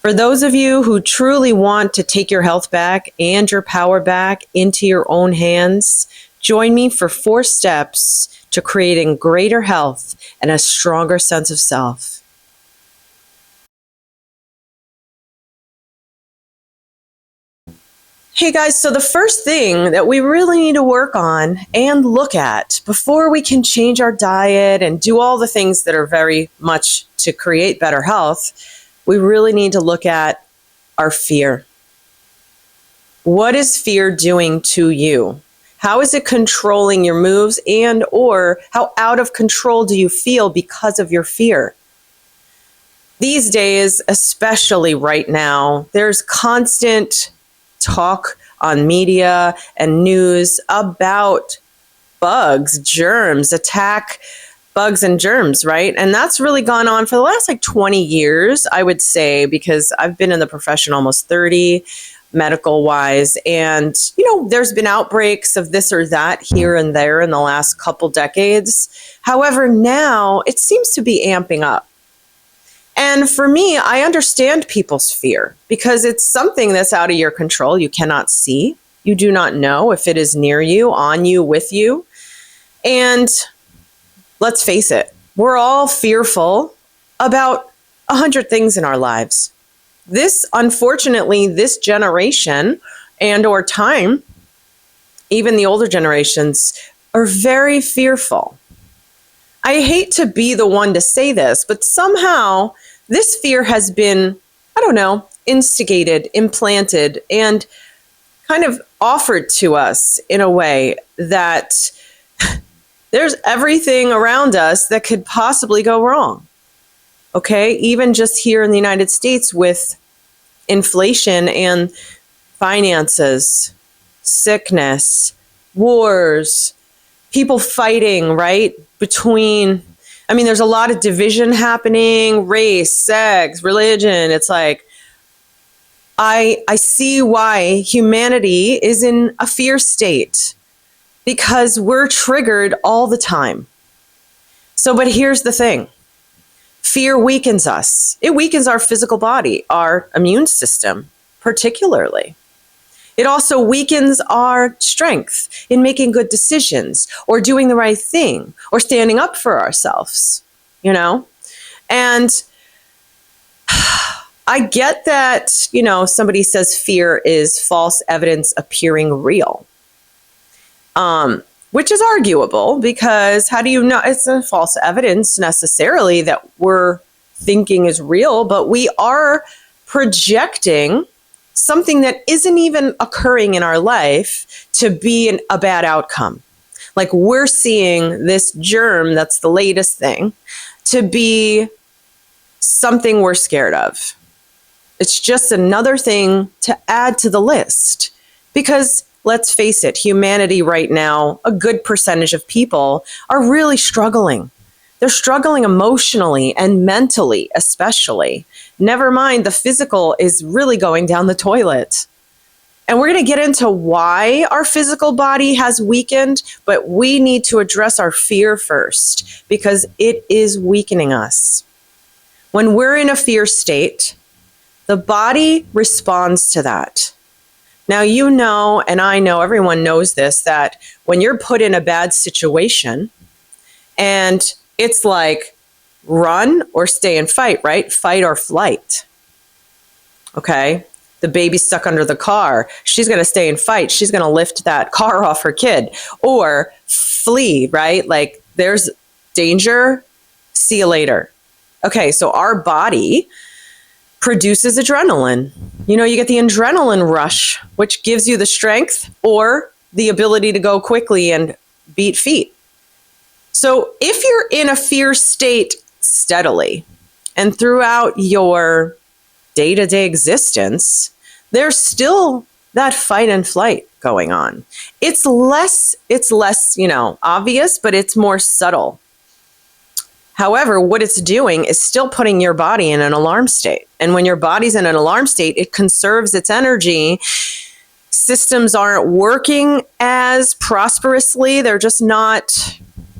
For those of you who truly want to take your health back and your power back into your own hands, join me for 4 steps to creating greater health and a stronger sense of self. Hey guys, so the first thing that we really need to work on and look at before we can change our diet and do all the things that are very much to create better health, we really need to look at our fear. What is fear doing to you? How is it controlling your moves, and or how out of control do you feel because of your fear? These days, especially right now, there's constant talk on media and news about bugs, germs, attack bugs and germs, right? And that's really gone on for the last 20 years, I would say, because I've been in the profession almost 30, medical wise. And, there's been outbreaks of this or that here and there in the last couple decades. However, now it seems to be amping up. And for me, I understand people's fear because it's something that's out of your control. You cannot see. You do not know if it is near you, on you, with you. And let's face it, we're all fearful about 100 things in our lives. Unfortunately, this generation and or time, even the older generations, are very fearful. I hate to be the one to say this, but somehow this fear has been, instigated, implanted, and kind of offered to us in a way that there's everything around us that could possibly go wrong. Okay, even just here in the United States with inflation and finances, sickness, wars, people fighting, right? There's a lot of division happening, race, sex, religion. It's like, I see why humanity is in a fear state because we're triggered all the time. But here's the thing. Fear weakens us. It weakens our physical body, our immune system, particularly. It also weakens our strength in making good decisions or doing the right thing or standing up for ourselves, And I get that, somebody says fear is false evidence appearing real, which is arguable because how do you know it's a false evidence necessarily that we're thinking is real, but we are projecting something that isn't even occurring in our life to be a bad outcome. Like we're seeing this germ that's the latest thing to be something we're scared of. It's just another thing to add to the list because let's face it, humanity right now, a good percentage of people are really struggling. They're struggling emotionally and mentally, especially. Never mind, the physical is really going down the toilet. And we're going to get into why our physical body has weakened, but we need to address our fear first because it is weakening us. When we're in a fear state, the body responds to that. Now, and I know, everyone knows this, that when you're put in a bad situation and it's like run or stay and fight, right? Fight or flight. Okay. The baby's stuck under the car. She's going to stay and fight. She's going to lift that car off her kid or flee, right? Like there's danger. See you later. Okay. So our body produces adrenaline. You get the adrenaline rush, which gives you the strength or the ability to go quickly and beat feet. So if you're in a fear state steadily and throughout your day-to-day existence, there's still that fight and flight going on. It's less, obvious, but it's more subtle. However, what it's doing is still putting your body in an alarm state. And when your body's in an alarm state, it conserves its energy. Systems aren't working as prosperously. They're just not.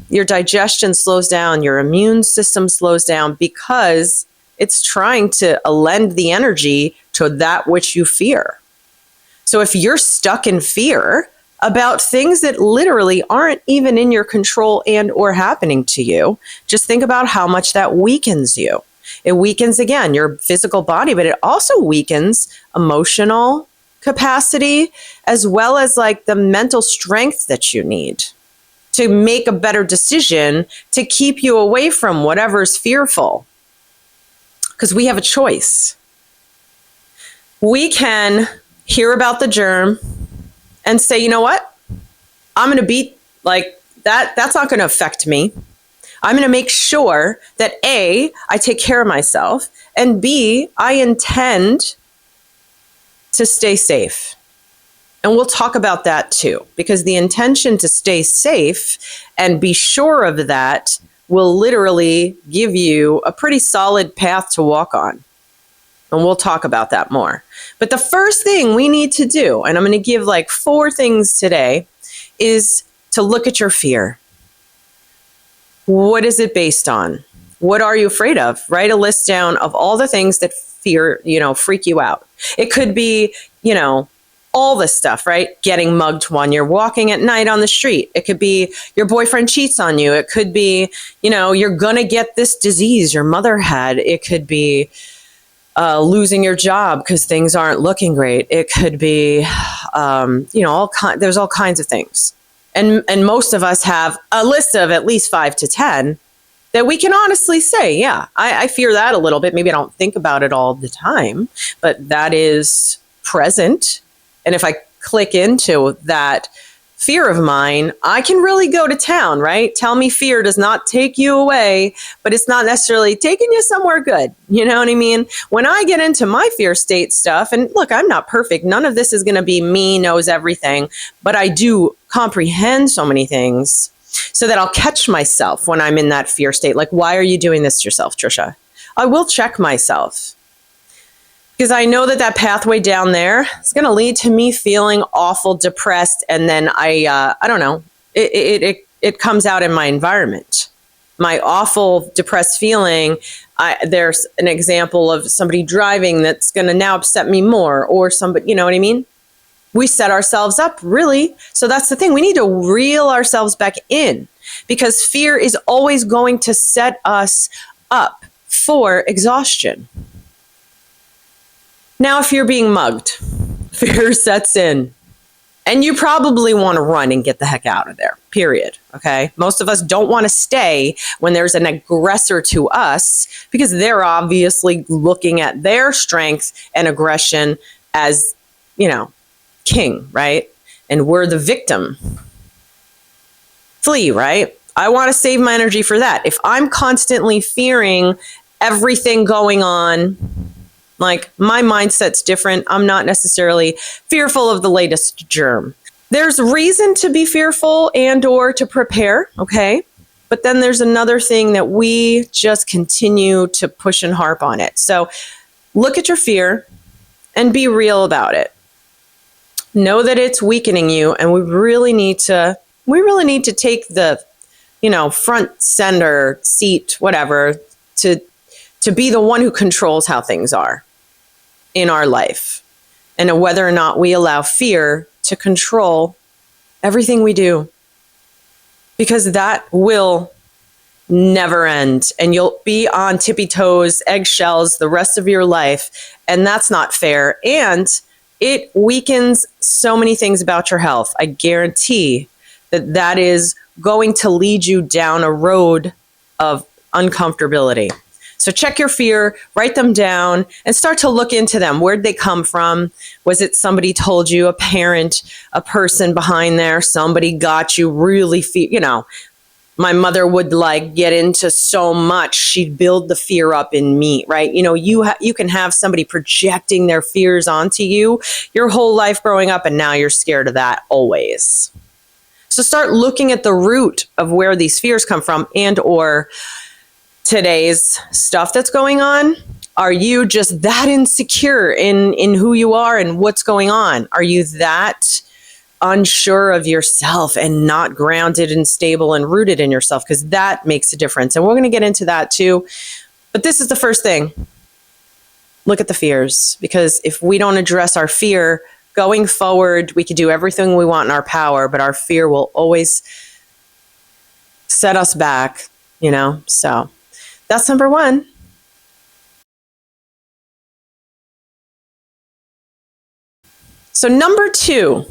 Your digestion slows down. Your immune system slows down because It's trying to lend the energy to that which you fear. So if you're stuck in fear about things that literally aren't even in your control and or happening to you, just think about how much that weakens you. It weakens, again, your physical body, but it also weakens emotional capacity as well as like the mental strength that you need to make a better decision to keep you away from whatever's fearful. Because we have a choice. We can hear about the germ and say, you know what? I'm going to beat like that. That's not going to affect me. I'm going to make sure that A, I take care of myself, and B, I intend to stay safe. And we'll talk about that too, because the intention to stay safe and be sure of that will literally give you a pretty solid path to walk on. And we'll talk about that more. But the first thing we need to do, and I'm going to give like 4 things today, is to look at your fear. What is it based on? What are you afraid of? Write a list down of all the things that freak you out. It could be, all this stuff, right? Getting mugged when you're walking at night on the street. It could be your boyfriend cheats on you. It could be, you're going to get this disease your mother had. It could be losing your job because things aren't looking great. It could be, there's all kinds of things. And most of us have a list of at least 5 to 10 that we can honestly say, yeah, I fear that a little bit. Maybe I don't think about it all the time, but that is present. And if I click into that fear of mine, I can really go to town, right? Tell me fear does not take you away, but it's not necessarily taking you somewhere good. You know what I mean? When I get into my fear state stuff, and look, I'm not perfect. None of this is going to be me knows everything, but I do comprehend so many things so that I'll catch myself when I'm in that fear state. Like, why are you doing this to yourself, Trisha? I will check myself. Because I know that pathway down there is going to lead to me feeling awful, depressed, and then I don't know, it comes out in my environment. My awful, depressed feeling, there's an example of somebody driving that's going to now upset me more, or somebody, you know what I mean? We set ourselves up, really. So that's the thing. We need to reel ourselves back in, because fear is always going to set us up for exhaustion. Now, if you're being mugged, fear sets in, and you probably want to run and get the heck out of there, period. Okay? Most of us don't want to stay when there's an aggressor to us, because they're obviously looking at their strength and aggression as, king, right? And we're the victim. Flee, right? I want to save my energy for that. If I'm constantly fearing everything going on, like, my mindset's different. I'm not necessarily fearful of the latest germ. There's reason to be fearful and or to prepare, okay? But then there's another thing that we just continue to push and harp on it. So look at your fear and be real about it. Know that it's weakening you, and we really need to take the, front center seat, whatever, to be the one who controls how things are in our life, and whether or not we allow fear to control everything we do, because that will never end, and you'll be on tippy toes, eggshells the rest of your life, and that's not fair, and it weakens so many things about your health. I guarantee that is going to lead you down a road of uncomfortability. So check your fear, write them down, and start to look into them. Where'd they come from? Was it somebody told you, a parent, a person behind there, somebody got you really, my mother would get into so much. She'd build the fear up in me, right? You can have somebody projecting their fears onto you your whole life growing up, and now you're scared of that always. So start looking at the root of where these fears come from, and or today's stuff that's going on. Are you just that insecure in who you are and what's going on? Are you that unsure of yourself and not grounded and stable and rooted in yourself? Because that makes a difference. And we're going to get into that too. But this is the first thing. look at the fears, because if we don't address our fear going forward, we could do everything we want in our power, but our fear will always set us back, So that's number one. So number two,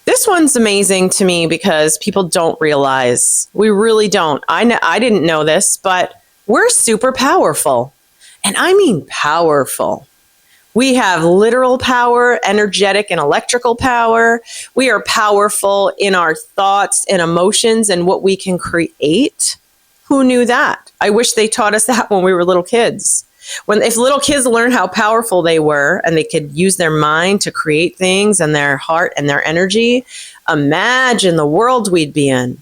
this one's amazing to me because people don't realize, we really don't. I didn't know this, but we're super powerful. And I mean powerful. We have literal power, energetic and electrical power. We are powerful in our thoughts and emotions and what we can create. Who knew that? I wish they taught us that when we were little kids. If little kids learned how powerful they were and they could use their mind to create things and their heart and their energy, imagine the world we'd be in.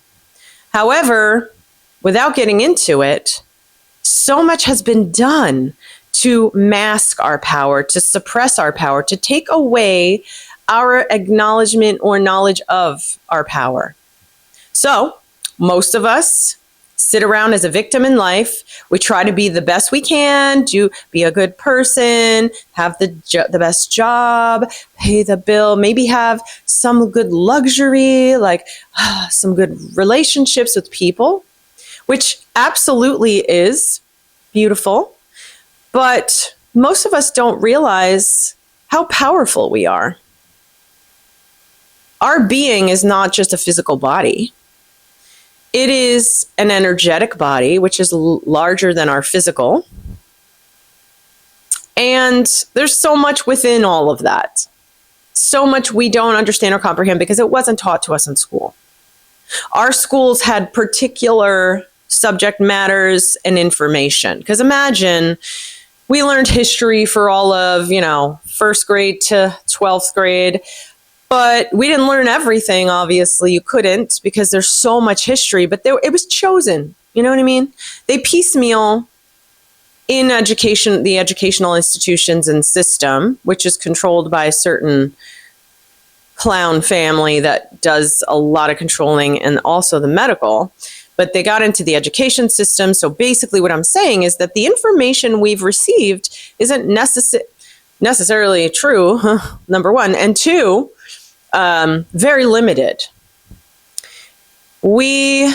However, without getting into it, so much has been done to mask our power, to suppress our power, to take away our acknowledgement or knowledge of our power. So most of us sit around as a victim in life. We try to be the best we can, be a good person, have the best job, pay the bill, maybe have some good luxury, like some good relationships with people, which absolutely is beautiful. But most of us don't realize how powerful we are. Our being is not just a physical body. It is an energetic body, which is larger than our physical. And there's so much within all of that. So much we don't understand or comprehend because it wasn't taught to us in school. Our schools had particular subject matters and information. Because imagine we learned history for all of, first grade to 12th grade. But we didn't learn everything, obviously. You couldn't because there's so much history. But it was chosen. You know what I mean? They piecemeal in education, the educational institutions and system, which is controlled by a certain clown family that does a lot of controlling, and also the medical. But they got into the education system. So basically what I'm saying is that the information we've received isn't necessarily true, number one. And two, very limited. We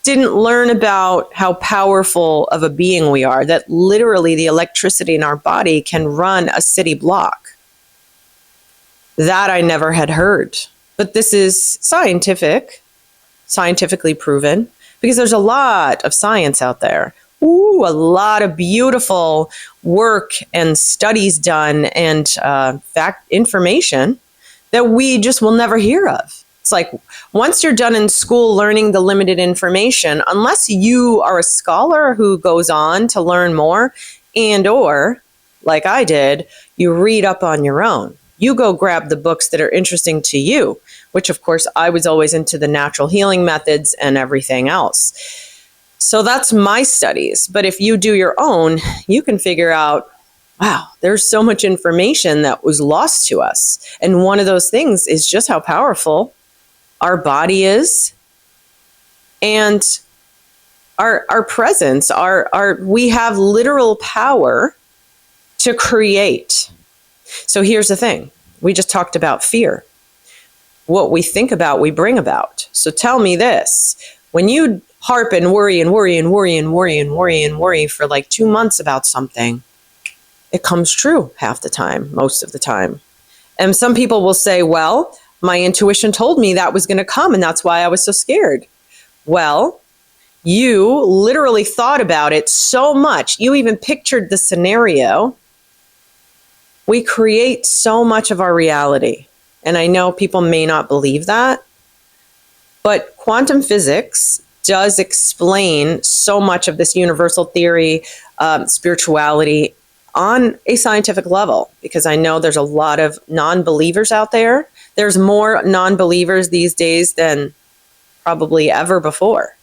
didn't learn about how powerful of a being we are, that literally the electricity in our body can run a city block. That I never had heard. But this is scientifically proven, because there's a lot of science out there. A lot of beautiful work and studies done and information that we just will never hear of. It's like once you're done in school learning the limited information, unless you are a scholar who goes on to learn more, and or, like I did, you read up on your own. You go grab the books that are interesting to you, which of course I was always into the natural healing methods and everything else. So that's my studies. But if you do your own, you can figure out, wow, there's so much information that was lost to us. And one of those things is just how powerful our body is, and our presence, we have literal power to create. So here's the thing. We just talked about fear. What we think about, we bring about. So tell me this. When you harp and worry and worry and worry and worry and worry and worry for like 2 months about something, it comes true half the time, most of the time. And some people will say, well, my intuition told me that was going to come, and that's why I was so scared. Well, you literally thought about it so much. You even pictured the scenario. We create so much of our reality. And I know people may not believe that, but quantum physics does explain so much of this universal theory, spirituality, on a scientific level, because I know there's a lot of non-believers out there. There's more non-believers these days than probably ever before.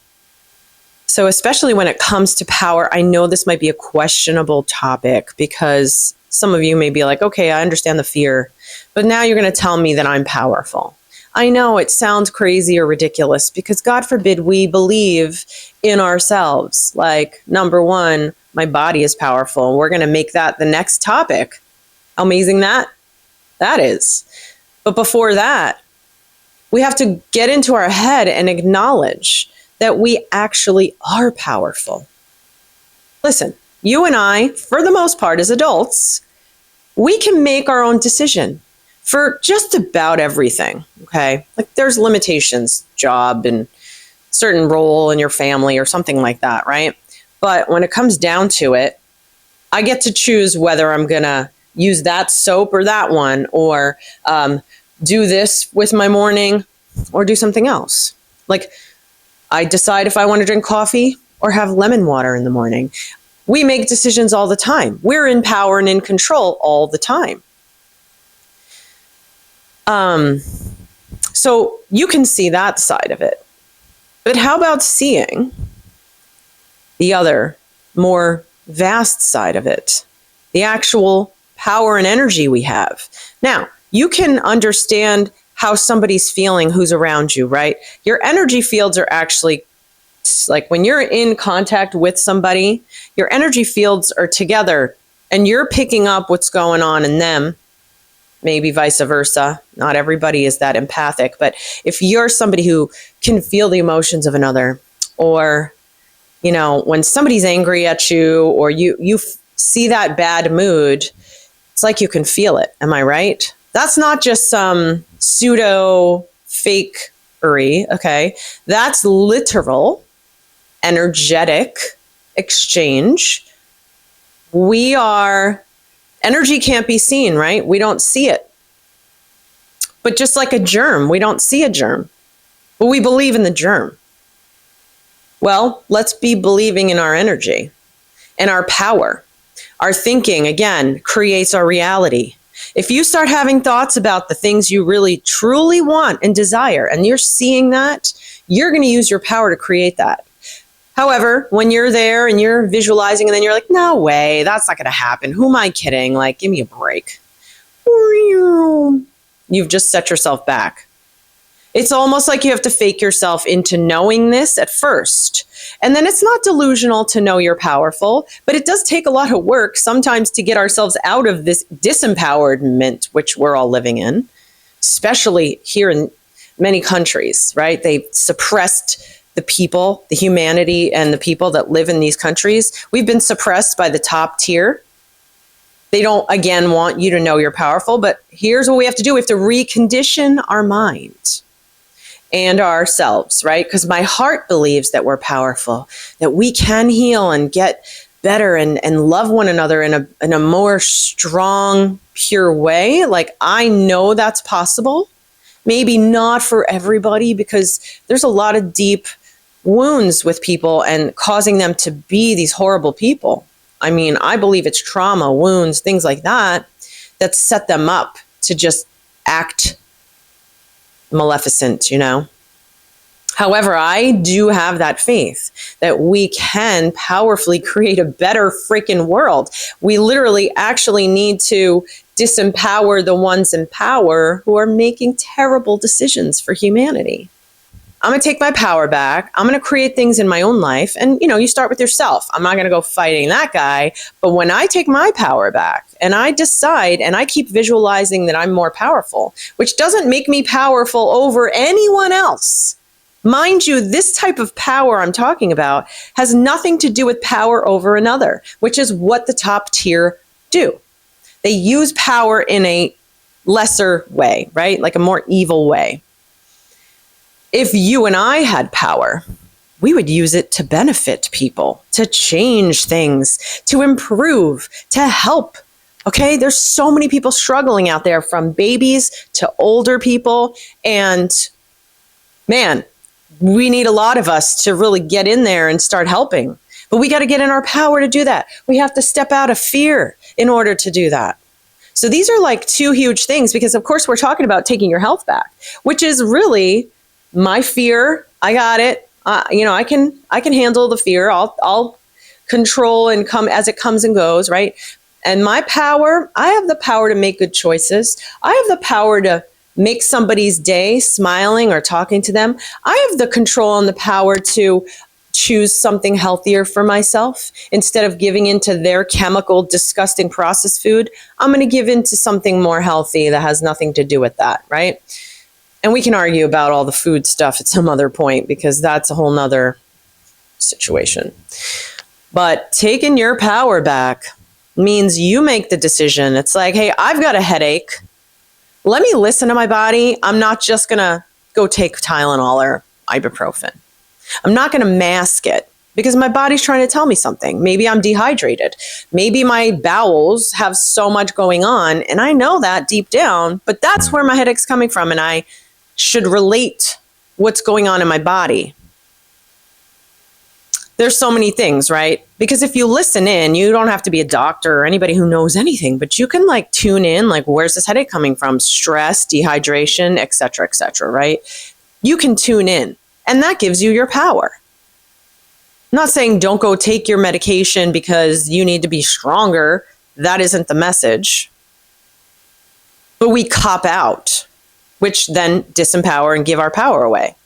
So especially when it comes to power, I know this might be a questionable topic because some of you may be like, okay, I understand the fear, but now you're going to tell me that I'm powerful. I know it sounds crazy or ridiculous because God forbid we believe in ourselves. Like, number one, my body is powerful. We're going to make that the next topic. How amazing that is. But before that, we have to get into our head and acknowledge that we actually are powerful. Listen, you and I, for the most part as adults, we can make our own decision for just about everything, okay? Like there's limitations, job and certain role in your family or something like that, right? But when it comes down to it, I get to choose whether I'm going to use that soap or that one, or do this with my morning or do something else. Like I decide if I want to drink coffee or have lemon water in the morning. We make decisions all the time. We're in power and in control all the time. So you can see that side of it. But how about seeing the other, more vast side of it? The actual power and energy we have. Now, you can understand how somebody's feeling who's around you, right? Your energy fields are actually, like when you're in contact with somebody, your energy fields are together and you're picking up what's going on in them. Maybe vice versa. Not everybody is that empathic, but if you're somebody who can feel the emotions of another, or, you know, when somebody's angry at you, or you see that bad mood, it's like you can feel it. Am I right? That's not just some pseudo fakery, okay? That's literal, energetic exchange. Energy can't be seen, right? We don't see it. But just like a germ, we don't see a germ, but we believe in the germ. Well, let's be believing in our energy and our power. Our thinking, again, creates our reality. If you start having thoughts about the things you really truly want and desire, and you're seeing that, you're going to use your power to create that. However, when you're there and you're visualizing and then you're like, no way, that's not going to happen. Who am I kidding? Like, give me a break. You've just set yourself back. It's almost like you have to fake yourself into knowing this at first. And then it's not delusional to know you're powerful, but it does take a lot of work sometimes to get ourselves out of this disempowerment, which we're all living in, especially here in many countries, right? They've suppressed the people, the humanity, and the people that live in these countries. We've been suppressed by the top tier. They don't, again, want you to know you're powerful, but here's what we have to do. We have to recondition our mind and ourselves, right? Because my heart believes that we're powerful, that we can heal and get better and love one another in a more strong, pure way. Like, I know that's possible. Maybe not for everybody, because there's a lot of deep wounds with people and causing them to be these horrible people. I mean, I believe it's trauma, wounds, things like that set them up to just act maleficent, you know? However, I do have that faith that we can powerfully create a better freaking world. We literally actually need to disempower the ones in power who are making terrible decisions for humanity. I'm going to take my power back. I'm going to create things in my own life. And, you know, you start with yourself. I'm not going to go fighting that guy. But when I take my power back and I decide and I keep visualizing that I'm more powerful, which doesn't make me powerful over anyone else. Mind you, this type of power I'm talking about has nothing to do with power over another, which is what the top tier do. They use power in a lesser way, right? Like a more evil way. If you and I had power, we would use it to benefit people, to change things, to improve, to help. Okay, there's so many people struggling out there, from babies to older people. And man, we need a lot of us to really get in there and start helping. But we got to get in our power to do that. We have to step out of fear in order to do that. So these are like two huge things, because of course we're talking about taking your health back, which is really my fear. I got it. You know, I can handle the fear. I'll control and come as it comes and goes, right? And my power, I have the power to make good choices. I have the power to make somebody's day smiling or talking to them, I have the control and the power to choose something healthier for myself. Instead of giving into their chemical, disgusting processed food, I'm going to give into something more healthy that has nothing to do with that, right? And we can argue about all the food stuff at some other point, because that's a whole nother situation. But taking your power back means you make the decision. It's like, hey, I've got a headache. Let me listen to my body. I'm not just going to go take Tylenol or ibuprofen. I'm not going to mask it because my body's trying to tell me something. Maybe I'm dehydrated. Maybe my bowels have so much going on, and I know that deep down, but that's where my headache's coming from, and I should relate what's going on in my body. There's so many things, right? Because if you listen in, you don't have to be a doctor or anybody who knows anything, but you can like tune in, like, where's this headache coming from? Stress, dehydration, et cetera, right? You can tune in, and that gives you your power. I'm not saying don't go take your medication because you need to be stronger. That isn't the message. But we cop out, which then disempower and give our power away.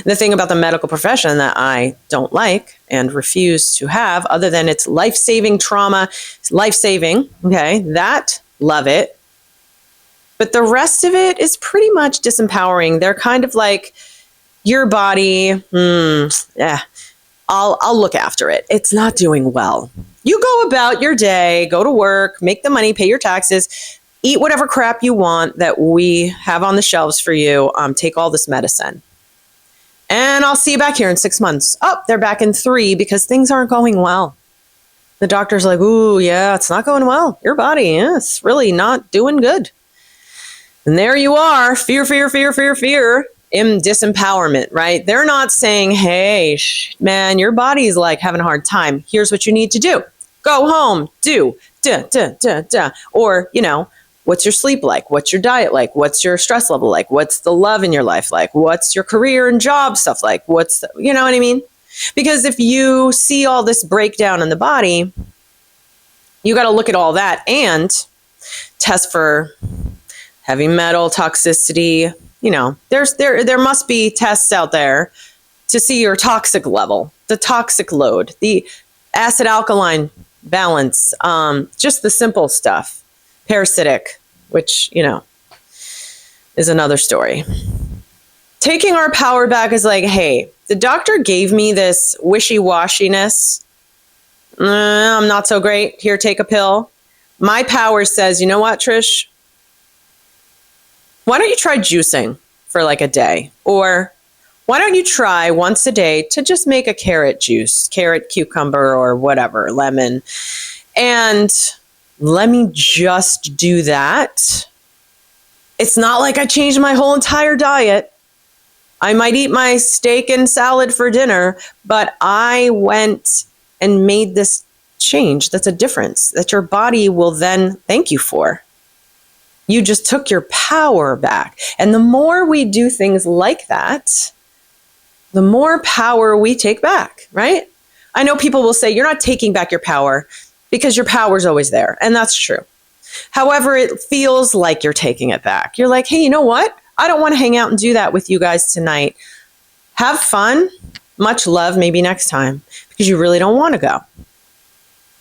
The thing about the medical profession that I don't like and refuse to have, other than it's life-saving trauma, life-saving, okay, that, love it. But the rest of it is pretty much disempowering. They're kind of like, your body, I'll look after it. It's not doing well. You go about your day, go to work, make the money, pay your taxes, eat whatever crap you want that we have on the shelves for you. Take all this medicine. And I'll see you back here in 6 months. Oh, they're back in 3 because things aren't going well. The doctor's like, ooh, yeah, it's not going well. Your body, yeah, it's really not doing good. And there you are, fear, in disempowerment, right? They're not saying, hey, man, your body's like having a hard time. Here's what you need to do. Go home, do, Or, what's your sleep like? What's your diet like? What's your stress level like? What's the love in your life like? What's your career and job stuff like? You know what I mean? Because if you see all this breakdown in the body, you got to look at all that and test for heavy metal toxicity. There must be tests out there to see your toxic level, the toxic load, the acid alkaline balance, just the simple stuff. Parasitic, which, is another story. Taking our power back is like, hey, the doctor gave me this wishy-washiness. I'm not so great. Here, take a pill. My power says, you know what, Trish? Why don't you try juicing for like a day? Or why don't you try once a day to just make a carrot juice, carrot, cucumber, or whatever, lemon. And let me just do that. It's not like I changed my whole entire diet. I might eat my steak and salad for dinner, but I went and made this change. That's a difference that your body will then thank you for. You just took your power back. And the more we do things like that, the more power we take back, right? I know people will say, you're not taking back your power because your power is always there. And that's true. However, it feels like you're taking it back. You're like, hey, you know what? I don't want to hang out and do that with you guys tonight. Have fun. Much love. Maybe next time, because you really don't want to go.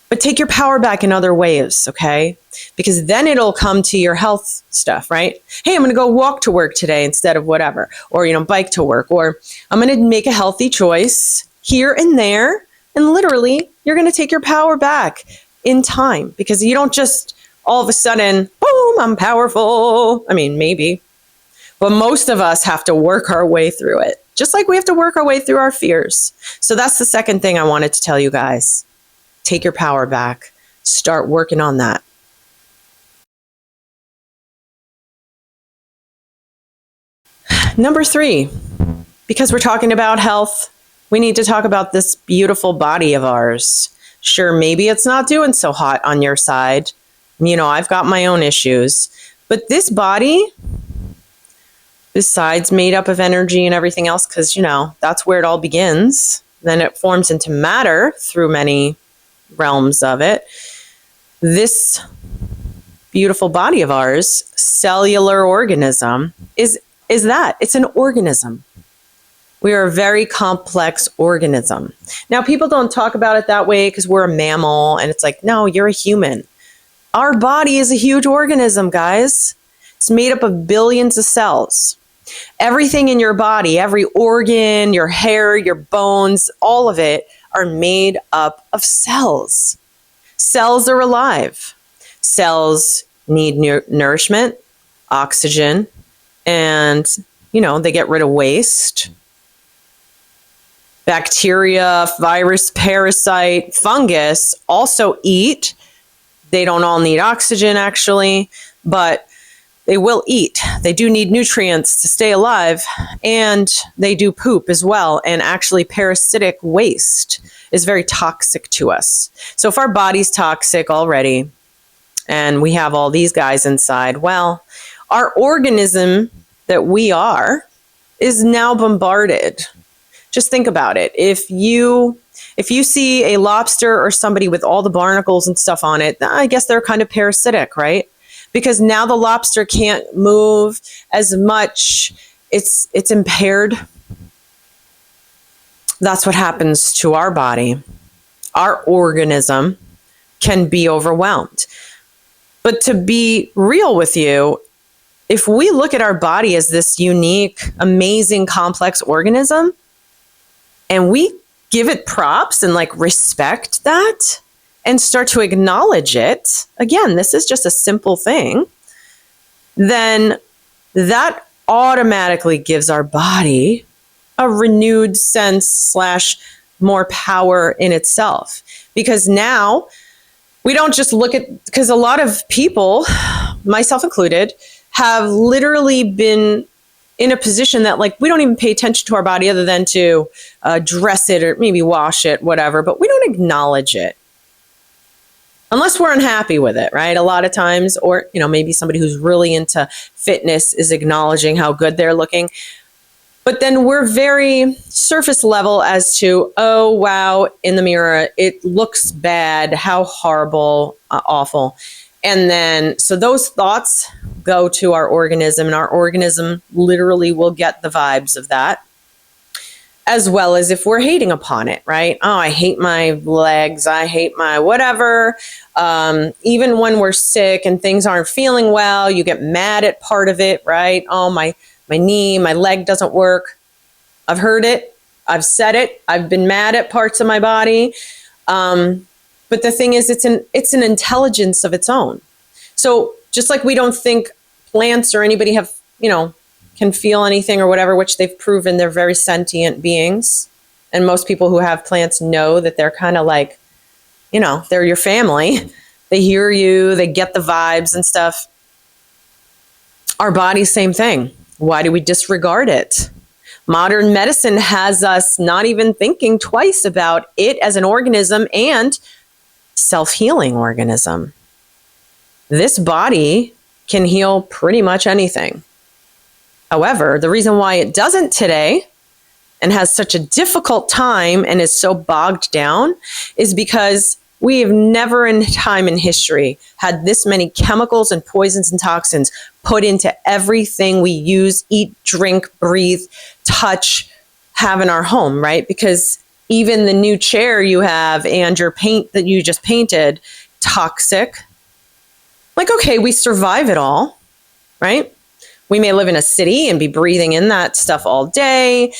But take your power back in other ways, okay? Because then it'll come to your health stuff, right? Hey, I'm going to go walk to work today instead of whatever. Or, bike to work. Or I'm going to make a healthy choice here and there. And literally, you're going to take your power back in time. Because you don't just all of a sudden, boom, I'm powerful. I mean, maybe. But most of us have to work our way through it. Just like we have to work our way through our fears. So that's the second thing I wanted to tell you guys. Take your power back. Start working on that. Number 3, because we're talking about health, we need to talk about this beautiful body of ours. Sure, maybe it's not doing so hot on your side. I've got my own issues. But this body, besides made up of energy and everything else, because, that's where it all begins. Then it forms into matter through many realms of it. This beautiful body of ours, cellular organism, is that. It's an organism. We are a very complex organism. Now, people don't talk about it that way because we're a mammal, and it's like, no, you're a human. Our body is a huge organism, guys. It's made up of billions of cells. Everything in your body, every organ, your hair, your bones, all of it are made up of cells. Cells are alive. Cells need nourishment, oxygen, and, they get rid of waste. Bacteria, virus, parasite, fungus also eat. They don't all need oxygen, actually, but they will eat. They do need nutrients to stay alive, and they do poop as well. And actually, parasitic waste is very toxic to us. So if our body's toxic already, and we have all these guys inside, well, our organism that we are is now bombarded. Just think about it. If you see a lobster or somebody with all the barnacles and stuff on it, I guess they're kind of parasitic, right? Because now the lobster can't move as much. It's impaired. That's what happens to our body. Our organism can be overwhelmed. But to be real with you, if we look at our body as this unique, amazing, complex organism, and we give it props and respect that, and start to acknowledge it, again, this is just a simple thing, then that automatically gives our body a renewed sense / more power in itself. Because now we don't just look at, because a lot of people, myself included, have literally been in a position that we don't even pay attention to our body other than to dress it or maybe wash it, whatever, but we don't acknowledge it. Unless we're unhappy with it, right? A lot of times, or, maybe somebody who's really into fitness is acknowledging how good they're looking. But then we're very surface level as to, oh, wow, in the mirror, it looks bad. How horrible, awful. And then, so those thoughts go to our organism, and our organism literally will get the vibes of that. As well as if we're hating upon it, right? Oh, I hate my legs. I hate my whatever. Even when we're sick and things aren't feeling well, you get mad at part of it, right? Oh, my knee, my leg doesn't work. I've heard it. I've said it. I've been mad at parts of my body. But the thing is, it's an intelligence of its own. So just like we don't think plants or anybody have, can feel anything or whatever, which they've proven they're very sentient beings. And most people who have plants know that they're kind of they're your family. They hear you, they get the vibes and stuff. Our body, same thing. Why do we disregard it? Modern medicine has us not even thinking twice about it as an organism and self-healing organism. This body can heal pretty much anything. However, the reason why it doesn't today and has such a difficult time and is so bogged down is because we have never in time in history had this many chemicals and poisons and toxins put into everything we use, eat, drink, breathe, touch, have in our home, right? Because even the new chair you have and your paint that you just painted, toxic. Okay, we survive it all, right? We may live in a city and be breathing in that stuff all day.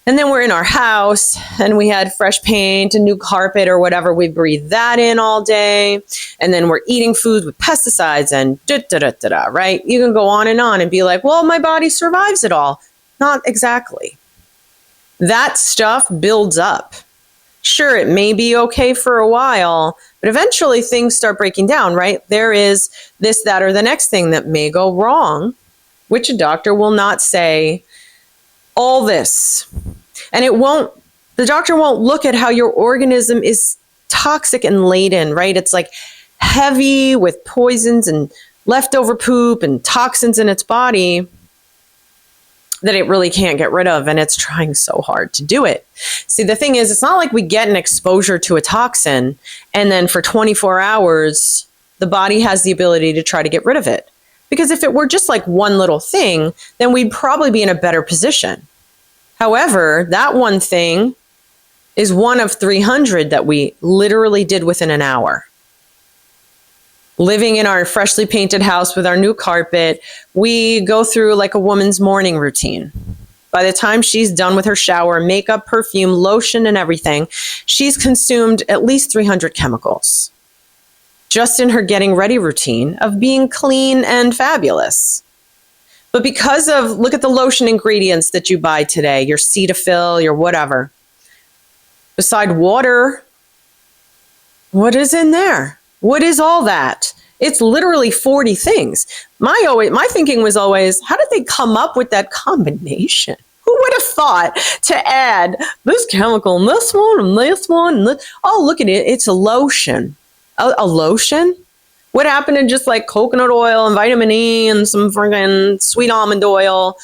And then we're in our house and we had fresh paint, a new carpet or whatever. We breathe that in all day. And then we're eating food with pesticides and right? You can go on and be like, well, my body survives it all. Not exactly. That stuff builds up. Sure, it may be okay for a while, but eventually things start breaking down, right? There is this, that, or the next thing that may go wrong, which a doctor will not say all this. And the doctor won't look at how your organism is toxic and laden, right? It's heavy with poisons and leftover poop and toxins in its body that it really can't get rid of, and it's trying so hard to do it. See, the thing is, it's not like we get an exposure to a toxin and then for 24 hours the body has the ability to try to get rid of it. Because if it were just like one little thing, then we'd probably be in a better position. However, that one thing is one of 300 that we literally did within an hour. Living in our freshly painted house with our new carpet, we go through like a woman's morning routine. By the time she's done with her shower, makeup, perfume, lotion, and everything, she's consumed at least 300 chemicals just in her getting ready routine of being clean and fabulous. But because of, look at the lotion ingredients that you buy today, your Cetaphil, your whatever. Beside water, what is in there? What is all that? It's literally 40 things. My thinking was always, how did they come up with that combination? Who would have thought to add this chemical and this one and this one? And this? Oh, look at it. It's a lotion. A lotion? What happened to just like coconut oil and vitamin E and some freaking sweet almond oil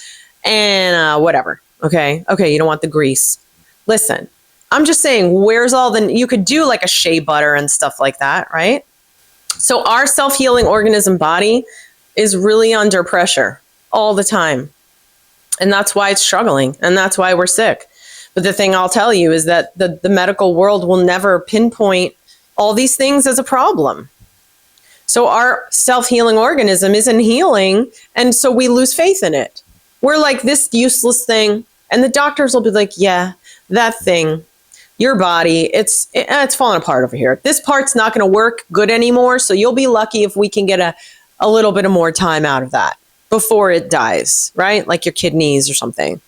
and whatever? Okay, you don't want the grease. Listen, I'm just saying, where's all the, you could do like a shea butter and stuff like that, right? So our self-healing organism body is really under pressure all the time. And that's why it's struggling. And that's why we're sick. But the thing I'll tell you is that the medical world will never pinpoint all these things as a problem. So our self-healing organism isn't healing. And so we lose faith in it. We're like this useless thing. And the doctors will be like, yeah, that thing, your body, it's falling apart over here. This part's not going to work good anymore. So you'll be lucky if we can get a little bit of more time out of that before it dies, right? Like your kidneys or something.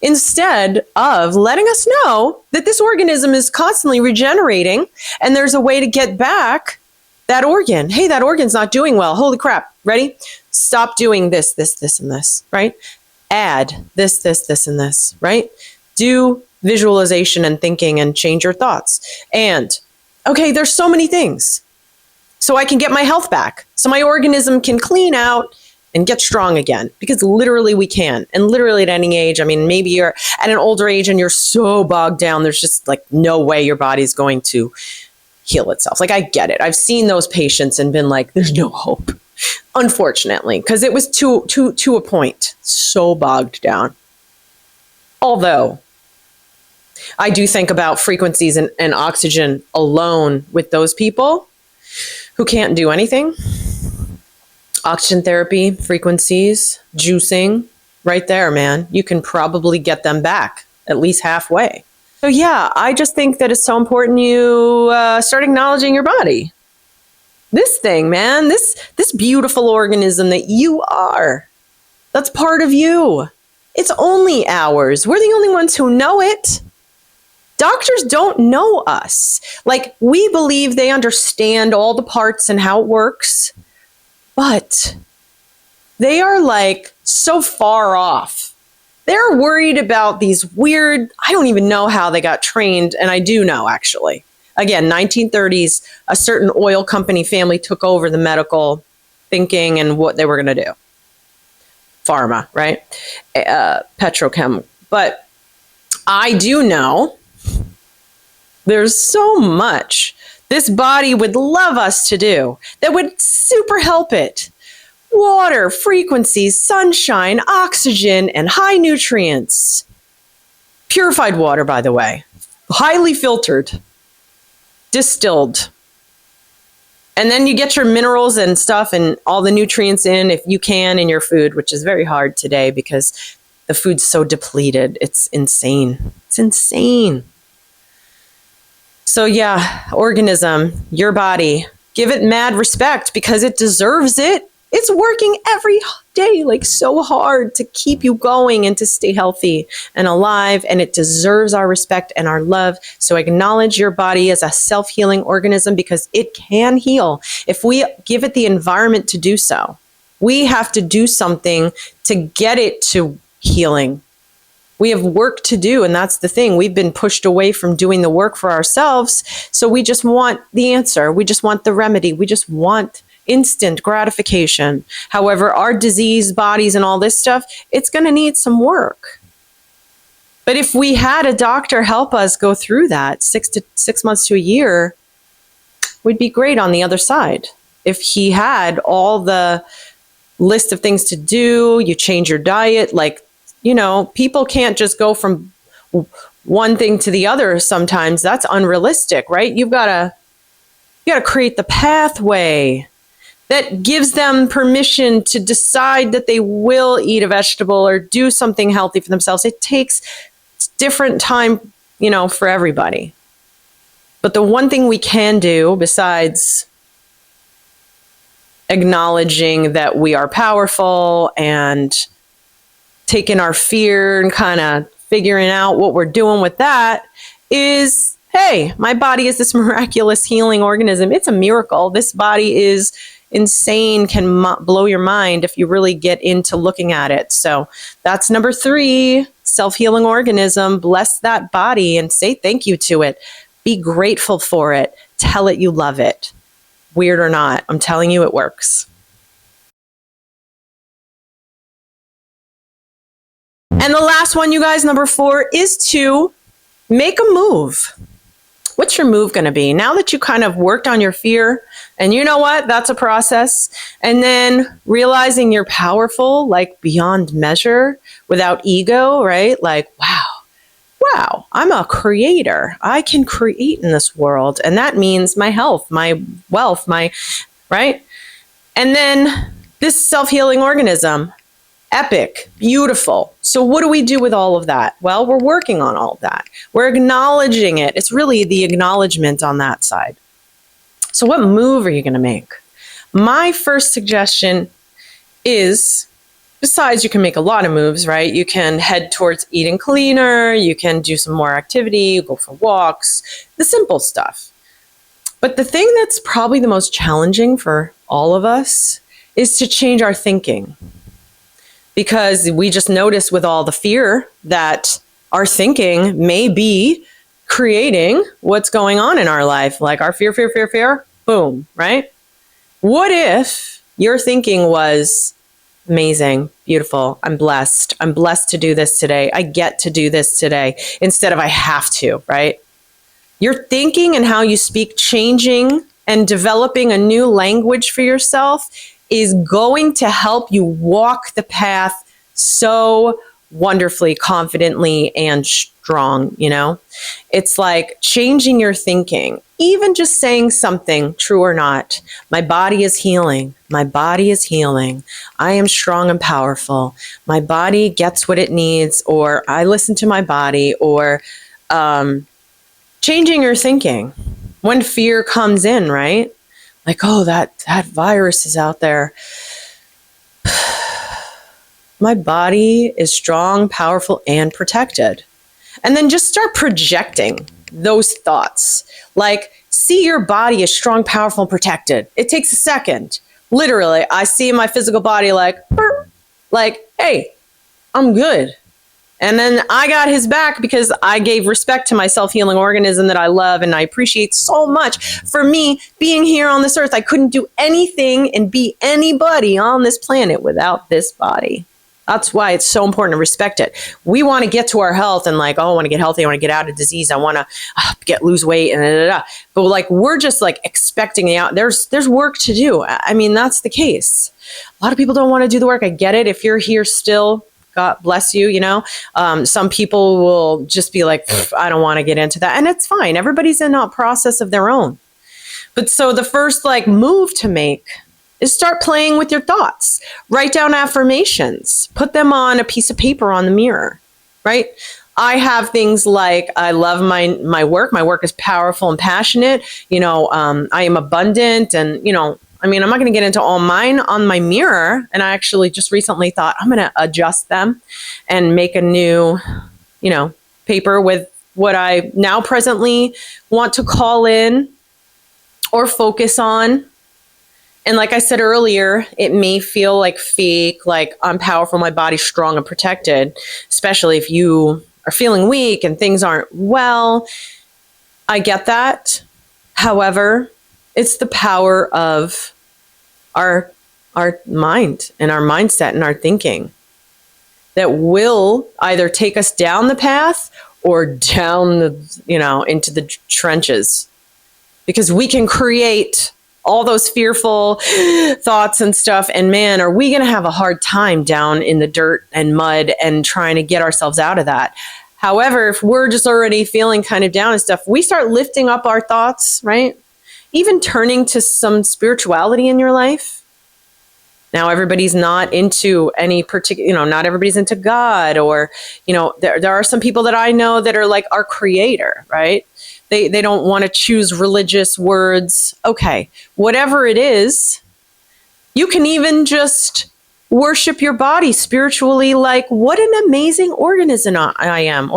Instead of letting us know that this organism is constantly regenerating and there's a way to get back that organ. Hey, that organ's not doing well. Holy crap. Ready? Stop doing this, and this, right? Add this, and this, right? Do visualization and thinking and change your thoughts. And, okay, there's so many things. So I can get my health back. So my organism can clean out and get strong again, because literally we can. And literally at any age, I mean, maybe you're at an older age and you're so bogged down, there's just like no way your body's going to heal itself. Like I get it. I've seen those patients and been like, there's no hope, unfortunately, because it was to a point, so bogged down. Although I do think about frequencies and oxygen alone with those people who can't do anything. Oxygen therapy, frequencies, juicing, right there, man. You can probably get them back at least halfway. So yeah, I just think that it's so important you start acknowledging your body. This thing, man, this beautiful organism that you are, that's part of you. It's only ours. We're the only ones who know it. Doctors don't know us. Like, we believe they understand all the parts and how it works. But they are like so far off. They're worried about these weird, I don't even know how they got trained. And I do know, actually. Again, 1930s, a certain oil company family took over the medical thinking and what they were going to do. Pharma, right? Petrochem. But I do know there's so much this body would love us to do that would super help it. Water, frequencies, sunshine, oxygen, and high nutrients. Purified water, by the way. Highly filtered. Distilled. And then you get your minerals and stuff and all the nutrients in, if you can, in your food, which is very hard today because the food's so depleted. It's insane. It's insane. So yeah, organism, your body, give it mad respect because it deserves it. It's working every day, like so hard to keep you going and to stay healthy and alive. And it deserves our respect and our love. So acknowledge your body as a self-healing organism because it can heal if we give it the environment to do so. We have to do something to get it to healing. We have work to do, and that's the thing. We've been pushed away from doing the work for ourselves, so we just want the answer. We just want the remedy. We just want instant gratification. However, our diseased bodies and all this stuff, it's going to need some work. But if we had a doctor help us go through that 6 months to a year, we'd be great on the other side. if he had all the list of things to do, you change your diet, like, people can't just go from one thing to the other sometimes. That's unrealistic, right? You got to create the pathway that gives them permission to decide that they will eat a vegetable or do something healthy for themselves. It takes different time, for everybody. But the one thing we can do, besides acknowledging that we are powerful and taking our fear and kind of figuring out what we're doing with that, is, hey, my body is this miraculous healing organism. It's a miracle. This body is insane, can blow your mind if you really get into looking at it. So that's number 3, self-healing organism. Bless that body and say thank you to it. Be grateful for it. Tell it you love it. Weird or not, I'm telling you it works. And the last one, you guys, number 4, is to make a move. What's your move going to be? Now that you kind of worked on your fear, and you know what? That's a process. And then realizing you're powerful, like beyond measure, without ego, right? Like, wow, I'm a creator. I can create in this world. And that means my health, my wealth, right? And then this self-healing organism, epic, beautiful. So what do we do with all of that? Well, we're working on all of that. We're acknowledging it. It's really the acknowledgement on that side. So what move are you going to make? My first suggestion is, besides you can make a lot of moves, right? You can head towards eating cleaner. You can do some more activity, go for walks, the simple stuff. But the thing that's probably the most challenging for all of us is to change our thinking. Because we just notice with all the fear that our thinking may be creating what's going on in our life. Like our fear, boom, right? What if your thinking was amazing, beautiful, I'm blessed. I'm blessed to do this today. I get to do this today instead of I have to, right? Your thinking and how you speak, changing and developing a new language for yourself is going to help you walk the path so wonderfully, confidently, and strong, It's like changing your thinking, even just saying something, true or not. My body is healing. My body is healing. I am strong and powerful. My body gets what it needs, or I listen to my body, or changing your thinking when fear comes in, right? Like, oh, that virus is out there. My body is strong, powerful, and protected. And then just start projecting those thoughts. Like, see your body as strong, powerful, and protected. It takes a second. Literally, I see my physical body like, hey, I'm good. And then I got his back because I gave respect to my self-healing organism that I love and I appreciate so much. For me, being here on this earth, I couldn't do anything and be anybody on this planet without this body. That's why it's so important to respect it. We want to get to our health and I want to get healthy. I want to get out of disease. I want to lose weight and But we're just expecting it out. There's work to do. I mean, that's the case. A lot of people don't want to do the work. I get it. If you're here still, God bless you, some people will just be like, I don't want to get into that. And it's fine. Everybody's in a process of their own. But so the first move to make is start playing with your thoughts. Write down affirmations. Put them on a piece of paper on the mirror, right? I have things like, I love my work. My work is powerful and passionate. I am abundant and, I'm not going to get into all mine on my mirror. And I actually just recently thought I'm going to adjust them and make a new, paper with what I now presently want to call in or focus on. And like I said earlier, it may feel like fake, like I'm powerful, my body's strong and protected, especially if you are feeling weak and things aren't well. I get that. However, it's the power of our mind and our mindset and our thinking that will either take us down the path or down the, into the trenches. Because we can create all those fearful thoughts and stuff. And man, are we going to have a hard time down in the dirt and mud and trying to get ourselves out of that. However, if we're just already feeling kind of down and stuff, we start lifting up our thoughts, right? Even turning to some spirituality in your life. Now, everybody's not into any particular, not everybody's into God, or, there are some people that I know that are like our creator, right? They don't want to choose religious words. Okay, whatever it is, you can even just worship your body spiritually, like what an amazing organism I am.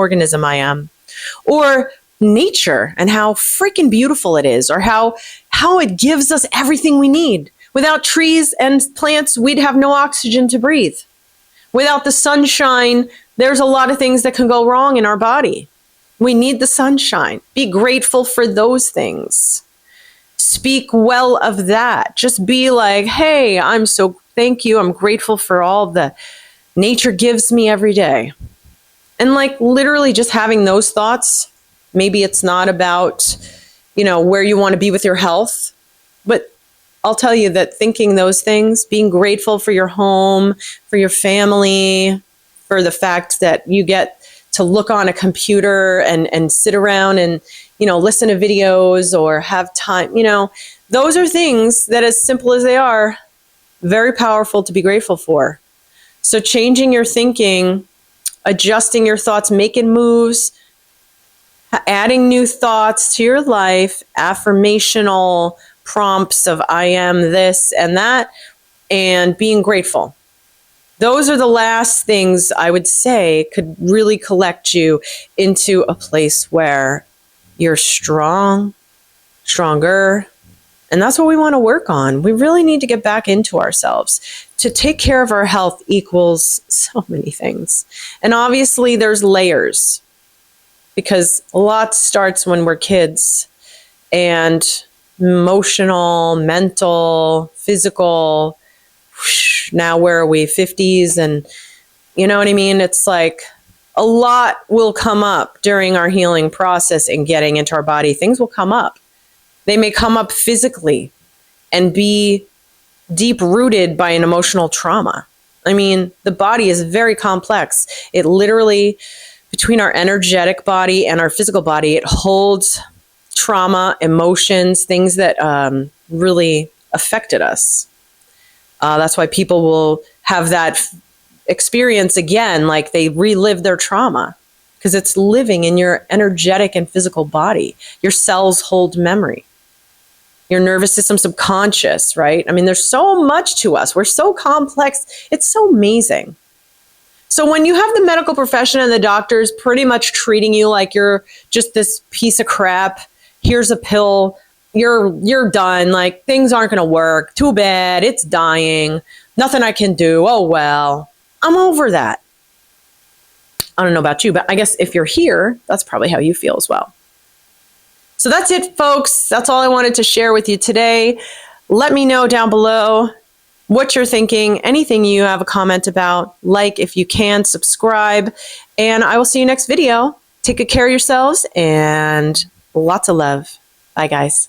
Or nature and how freaking beautiful it is, or how it gives us everything we need. Without trees and plants, we'd have no oxygen to breathe. Without the sunshine, there's a lot of things that can go wrong in our body. We need the sunshine. Be grateful for those things. Speak well of that. Just be like, hey, thank you. I'm grateful for all the nature gives me every day. And like literally just having those thoughts, maybe it's not about, where you want to be with your health, but I'll tell you that thinking those things, being grateful for your home, for your family, for the fact that you get to look on a computer and sit around and, listen to videos or have time, those are things that, as simple as they are, very powerful to be grateful for. So changing your thinking, adjusting your thoughts, making moves, adding new thoughts to your life, affirmational prompts of I am this and that, and being grateful. Those are the last things I would say could really collect you into a place where you're stronger, and that's what we want to work on. We really need to get back into ourselves. To take care of our health equals so many things. And obviously there's layers, because a lot starts when we're kids, and emotional, mental, physical. Now where are we? 50s, and you know what I mean? It's like a lot will come up during our healing process and getting into our body. Things will come up. They may come up physically and be deep rooted by an emotional trauma. I mean, the body is very complex. It literally, between our energetic body and our physical body, it holds trauma, emotions, things that really affected us. That's why people will have that experience again, like they relive their trauma, because it's living in your energetic and physical body. Your cells hold memory. Your nervous system, subconscious, right? I mean, there's so much to us. We're so complex. It's so amazing. So when you have the medical profession and the doctors pretty much treating you like you're just this piece of crap, here's a pill, you're done, like things aren't going to work, too bad, it's dying, nothing I can do, oh well, I'm over that. I don't know about you, but I guess if you're here, that's probably how you feel as well. So that's it, folks. That's all I wanted to share with you today. Let me know down below what you're thinking, anything you have a comment about. Like if you can, subscribe, and I will see you next video. Take good care of yourselves and lots of love. Bye, guys.